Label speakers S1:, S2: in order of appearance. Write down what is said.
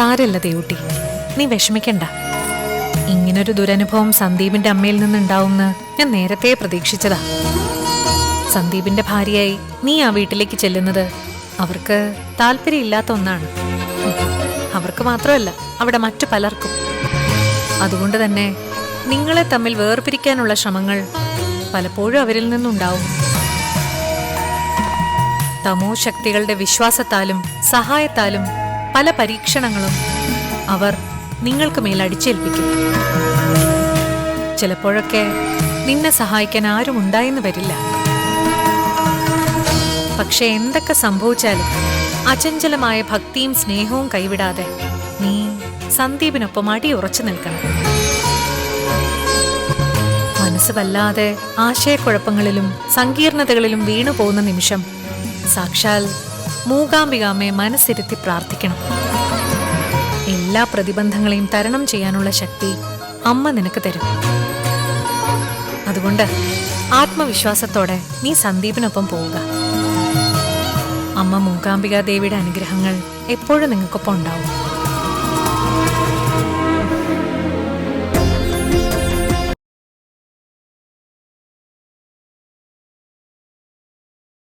S1: സാരല്ല ദേവുട്ടി, നീ വിഷമിക്കണ്ട. ഇങ്ങനൊരു ദുരനുഭവം സന്ദീപിന്റെ അമ്മയിൽ നിന്നുണ്ടാവുമെന്ന് ഞാൻ നേരത്തെ പ്രതീക്ഷിച്ചതാ. സന്ദീപിന്റെ ഭാര്യയായി നീ ആ വീട്ടിലേക്ക് ചെല്ലുന്നത് അവർക്ക് താല്പര്യമില്ലാത്ത ഒന്നാണ്. അവർക്ക് മാത്രമല്ല, അവിടെ മറ്റു പലർക്കും. അതുകൊണ്ട് തന്നെ നിങ്ങളെ തമ്മിൽ വേർപിരിക്കാനുള്ള ശ്രമങ്ങൾ പലപ്പോഴും അവരിൽ നിന്നുണ്ടാവും. തമോ ശക്തികളുടെ വിശ്വാസത്താലും സഹായത്താലും പല പരീക്ഷണങ്ങളും അവർ നിങ്ങൾക്ക് മേൽ അടിച്ചേൽപ്പിക്കും. ചിലപ്പോഴൊക്കെ നിന്നെ സഹായിക്കാൻ ആരും ഉണ്ടായെന്ന് വരില്ല. പക്ഷെ എന്തൊക്കെ സംഭവിച്ചാലും അചഞ്ചലമായ ഭക്തിയും സ്നേഹവും കൈവിടാതെ നീ സന്ദീപിനൊപ്പം അടിയുറച്ചു നിൽക്കണം. മനസ്സ് വല്ലാതെ ആശയക്കുഴപ്പങ്ങളിലും സങ്കീർണതകളിലും വീണു പോകുന്ന നിമിഷം സാക്ഷാൽ മൂകാംബികാമ്മയെ മനസ്സിരുത്തി പ്രാർത്ഥിക്കണം. എല്ലാ പ്രതിബന്ധങ്ങളെയും തരണം ചെയ്യാനുള്ള ശക്തി അമ്മ നിനക്ക് തരും. അതുകൊണ്ട് ആത്മവിശ്വാസത്തോടെ നീ സന്ദീപിനൊപ്പം പോവുക. അമ്മ മൂകാംബികാ ദേവിയുടെ അനുഗ്രഹങ്ങൾ എപ്പോഴും നിങ്ങൾക്കൊപ്പം ഉണ്ടാവും.